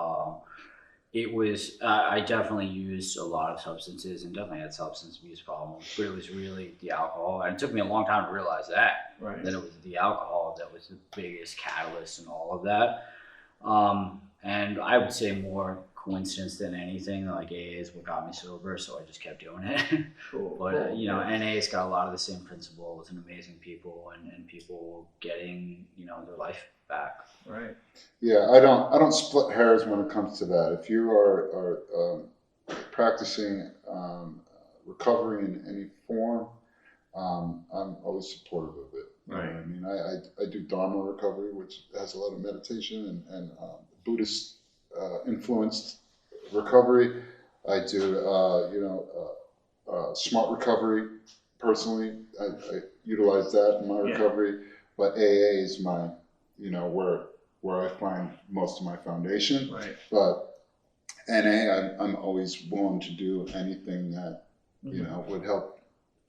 it was I definitely used a lot of substances and definitely had substance abuse problems, but it was really the alcohol, and it took me a long time to realize that it was the alcohol that was the biggest catalyst in all of that. And I would say more coincidence than anything. Like AA is what got me sober, so I just kept doing it. Cool. But NA's got a lot of the same principles and amazing people and people getting their life back. Right. Yeah, I don't split hairs when it comes to that. If you are practicing recovery in any form, I'm always supportive of it. You know what I mean? I do Dharma recovery, which has a lot of meditation and Buddhist influenced recovery. I do smart recovery personally. I utilize that in my recovery, but AA is my where I find most of my foundation. Right. But NA, I'm always willing to do anything that would help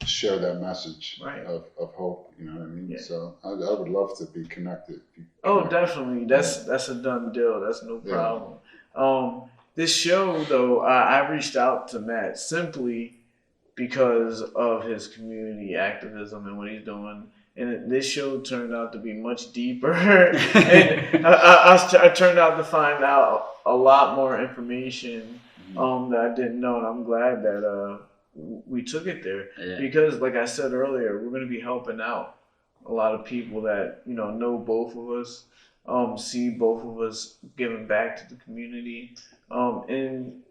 share that message of hope. You know what I mean? Yeah. So I would love to be connected. Definitely. That's a done deal. That's no problem. This show, though, I reached out to Matt simply because of his community activism and what he's doing. And this show turned out to be much deeper. And I turned out to find out a lot more information that I didn't know. And I'm glad that we took it there. Yeah. Because, like I said earlier, we're going to be helping out a lot of people that, know both of us, see both of us giving back to the community, and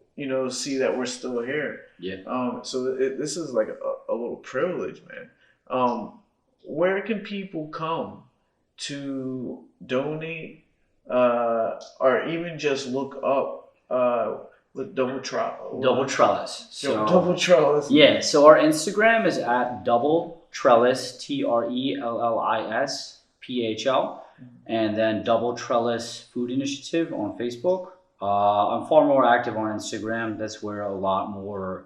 see that we're still here. Yeah. So this is like a little privilege, man. Where can people come to donate, or even just look up with Double Trellis? Double Trellis. So, Double Trellis. Yeah. So our Instagram is at Double Trellis, TRELLIS PHL, and then Double Trellis Food Initiative on Facebook. I'm far more active on Instagram. That's where a lot more,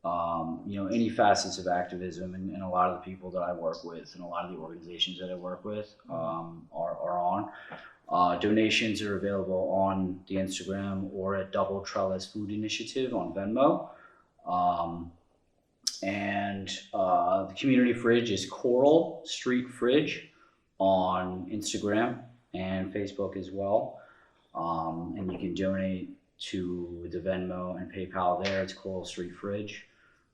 any facets of activism and a lot of the people that I work with and a lot of the organizations that I work with are on. Donations are available on the Instagram or at Double Trellis Food Initiative on Venmo. And the community fridge is Coral Street Fridge on Instagram and Facebook as well. And you can donate to the Venmo and PayPal there. It's Coral Street Fridge.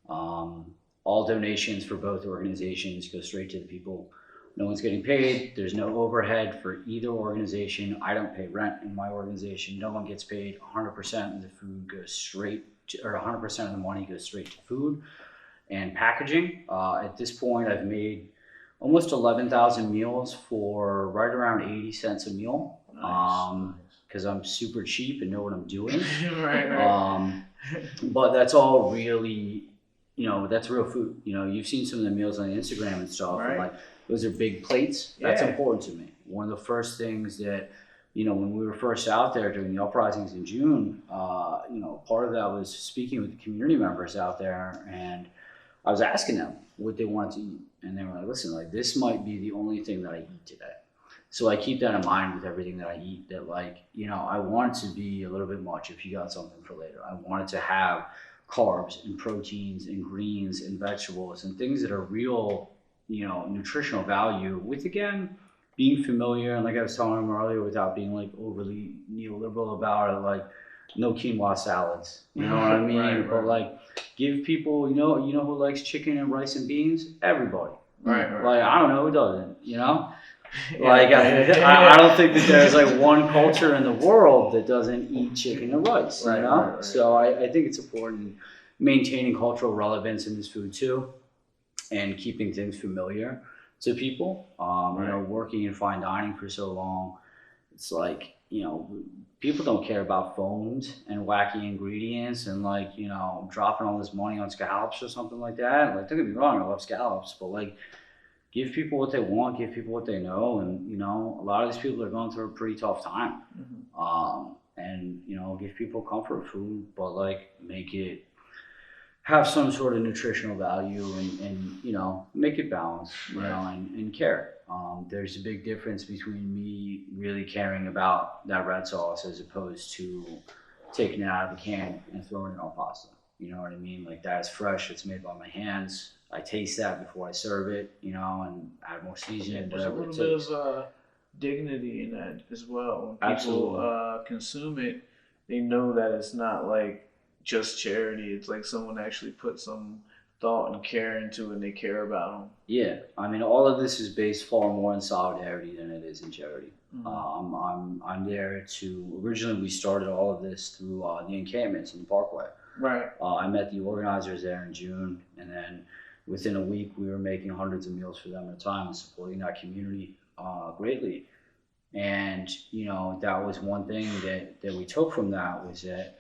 All donations for both organizations go straight to the people. No one's getting paid. There's no overhead for either organization. I don't pay rent in my organization. No one gets paid. 100% of the food goes straight to, or 100% of the money goes straight to food and packaging. At this point, I've made almost 11,000 meals for right around 80 cents a meal. Nice. Because I'm super cheap and know what I'm doing. Right. But that's all really, that's real food. You've seen some of the meals on Instagram and stuff. Right. And like, those are big plates. That's important to me. One of the first things that, when we were first out there during the uprisings in June, part of that was speaking with the community members out there, and I was asking them what they wanted to eat. And they were like, listen, like, this might be the only thing that I eat today. So I keep that in mind with everything that I eat, that I want it to be a little bit much if you got something for later. I want it to have carbs and proteins and greens and vegetables and things that are real, nutritional value with, again, being familiar. And like I was telling him earlier, without being like overly neoliberal about it, like no quinoa salads, you know what I mean? Right. But like give people, who likes chicken and rice and beans? Everybody. Right. Like, I don't know who doesn't, Like, I don't think that there's like one culture in the world that doesn't eat chicken and rice, Right. So I think it's important maintaining cultural relevance in this food too, and keeping things familiar to people. Working in fine dining for so long, it's like, people don't care about phones and wacky ingredients and dropping all this money on scallops or something like that. Like, don't get me wrong, I love scallops, but like, give people what they want, give people what they know. And, a lot of these people are going through a pretty tough time. Mm-hmm. And give people comfort food, but like make it have some sort of nutritional value and make it balanced, and care. There's a big difference between me really caring about that red sauce as opposed to taking it out of the can and throwing it on pasta. You know what I mean? Like, that's fresh, it's made by my hands. I taste that before I serve it, and add more seasoning, whatever it takes. There's a little bit of dignity in that as well. When people consume it, they know that it's not like just charity. It's like someone actually put some thought and care into it, and they care about them. Yeah, I mean, all of this is based far more in solidarity than it is in charity. Mm-hmm. I'm there to. Originally, we started all of this through the encampments in the Parkway. Right. I met the organizers there in June, and then within a week, we were making hundreds of meals for them at a time and supporting that community greatly. And, that was one thing that we took from that, was that,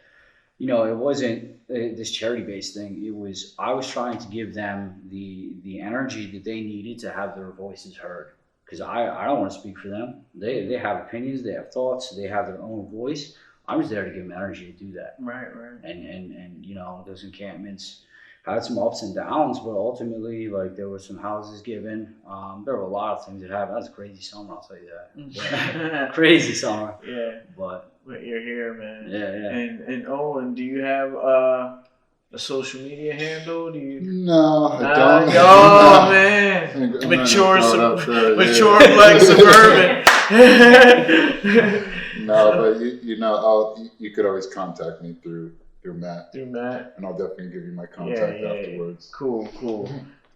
it wasn't this charity-based thing. It was, I was trying to give them the energy that they needed to have their voices heard. Because I don't want to speak for them. They have opinions, they have thoughts, they have their own voice. I was there to give them energy to do that. Right. And those encampments had some ups and downs, but ultimately, like, there were some houses given. There were a lot of things that happened. That was a crazy summer, I'll tell you that. Crazy summer. Yeah. But But you're here, man. Yeah. And Owen, do you have a social media handle? Do you? No, I don't. Oh man, mature Black Suburban. No, but you could always contact me through Matt. Through Matt. And I'll definitely give you my contact afterwards. Cool.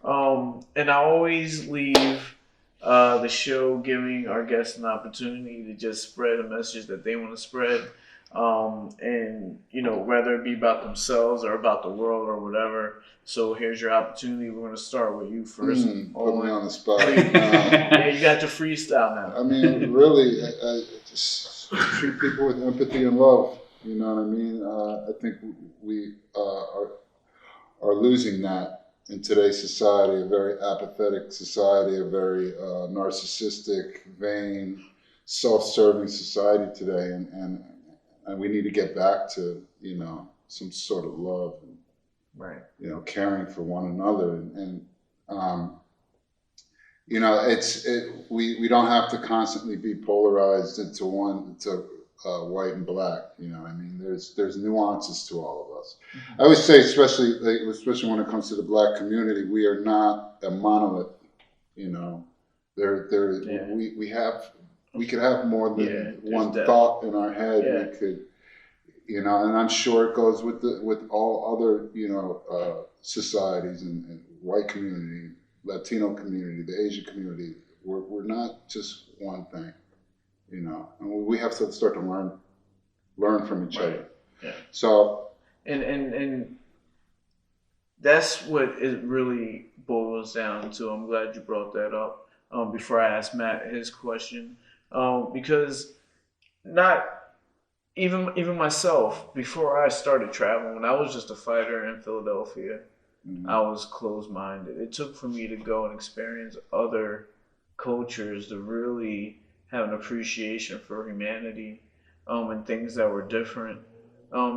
And I always leave the show giving our guests an opportunity to just spread a message that they want to spread. And whether it be about themselves or about the world or whatever. So here's your opportunity. We're going to start with you first. Put me on the spot. Yeah, you got your freestyle now. I mean, really, I just treat people with empathy and love. You know what I mean? I think we are losing that in today's society, a very apathetic society, a very narcissistic, vain, self-serving society today, and we need to get back to some sort of love, and, right? Caring for one another, and we don't have to constantly be polarized into white and black. You know what I mean? There's nuances to all of us. Mm-hmm. I always say, especially when it comes to the black community, we are not a monolith. We could have more than one thought in our head. Yeah. We could, and I'm sure it goes with all other societies and white community, Latino community, the Asian community. We're not just one thing. And we have to start to learn from each other. Yeah. So, and that's what it really boils down to. I'm glad you brought that up. Before I ask Matt his question, because not even myself, before I started traveling, when I was just a fighter in Philadelphia, mm-hmm. I was closed-minded. It took for me to go and experience other cultures to really have an appreciation for humanity, and things that were different.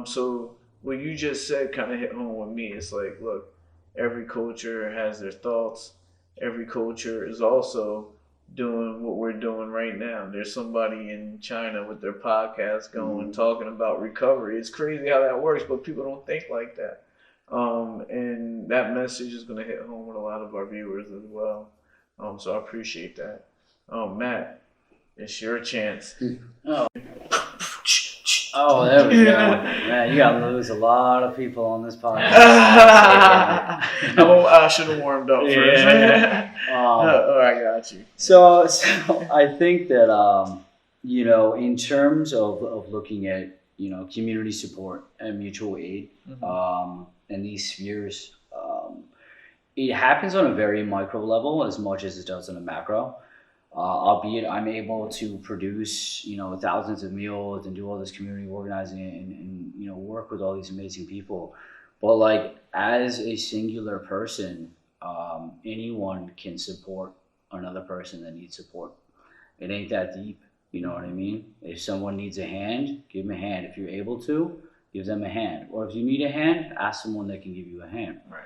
So what you just said kind of hit home with me. It's like, look, every culture has their thoughts. Every culture is also doing what we're doing right now. There's somebody in China with their podcast going, mm-hmm. talking about recovery. It's crazy how that works, but people don't think like that. And that message is going to hit home with a lot of our viewers as well. So I appreciate that. Matt, it's your chance. Oh, there we go. Man, you got to lose a lot of people on this podcast. I should have warmed up first. I got you. So I think that, in terms of looking at, community support and mutual aid, mm-hmm. And these spheres, it happens on a very micro level as much as it does on a macro. Albeit I'm able to produce, thousands of meals and do all this community organizing and work with all these amazing people. But as a singular person, anyone can support another person that needs support. It ain't that deep. You know what I mean? If someone needs a hand, give them a hand. If you're able to, give them a hand. Or if you need a hand, ask someone that can give you a hand. Right.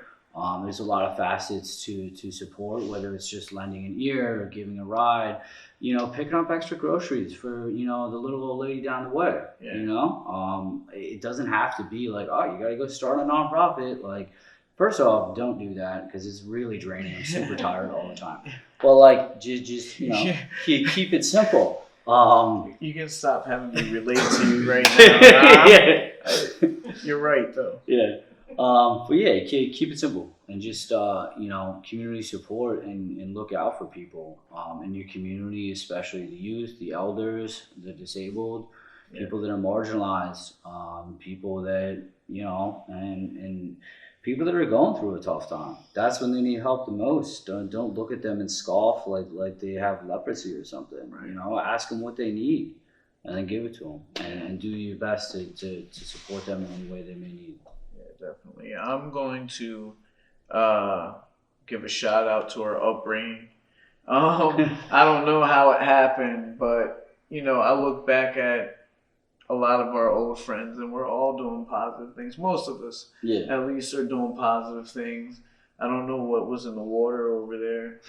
There's a lot of facets to support, whether it's just lending an ear or giving a ride, picking up extra groceries for, the little old lady down the way, it doesn't have to be like, oh, you got to go start a nonprofit. First off, don't do that because it's really draining. I'm super tired all the time. But just keep it simple. You can stop having me relate to you right now. Yeah. You're right though. Yeah. But yeah, keep it simple and just, community support and look out for people in your community, especially the youth, the elders, the disabled, people that are marginalized, people that, and people that are going through a tough time. That's when they need help the most. Don't look at them and scoff like they have leprosy or something. Right. Ask them what they need and then give it to them and do your best to support them in any way they may need. Definitely. I'm going to give a shout out to our upbringing. I don't know how it happened, but I look back at a lot of our old friends and we're all doing positive things. Most of us, at least, are doing positive things. I don't know what was in the water over there.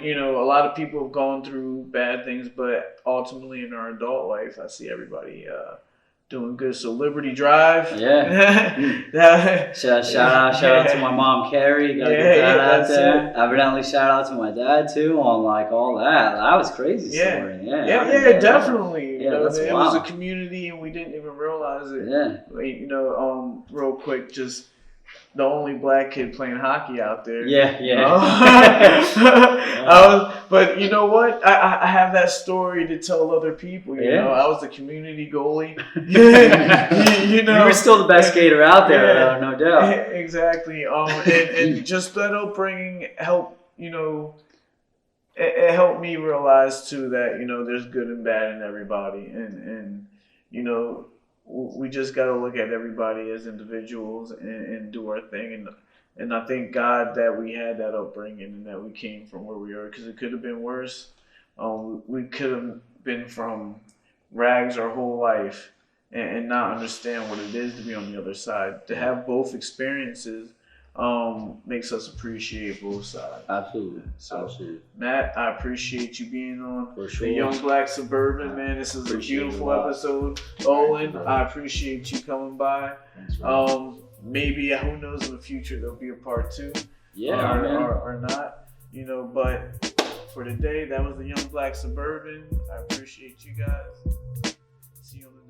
You know, a lot of people have gone through bad things, but ultimately in our adult life, I see everybody doing good. So Liberty Drive. Yeah. shout out to my mom Carrie. Gotta get that out there. Evidently, shout out to my dad too on like all that. That was crazy story. Yeah, definitely. Yeah, that's it wild. was a community and we didn't even realize it. Yeah. You know, real quick, just the only black kid playing hockey out there. But you know what? I have that story to tell other people. You know, I was the community goalie. You know, you were still the best skater out there, though, no doubt. Exactly. And just that upbringing helped. You know, it helped me realize too that you know there's good and bad in everybody, and you know. We just got to look at everybody as individuals and do our thing. And I thank God that we had that upbringing and that we came from where we are, because it could have been worse. We could have been from rags our whole life and not understand what it is to be on the other side. To have both experiences makes us appreciate both sides. Absolutely. So, absolutely. Matt, I appreciate you being on For sure. the Young Black Suburban, man. This is a beautiful episode. Owen, I appreciate you coming by. Maybe, who knows, in the future there'll be a part 2. Or not. You know, but for today, that was the Young Black Suburban. I appreciate you guys. See you on the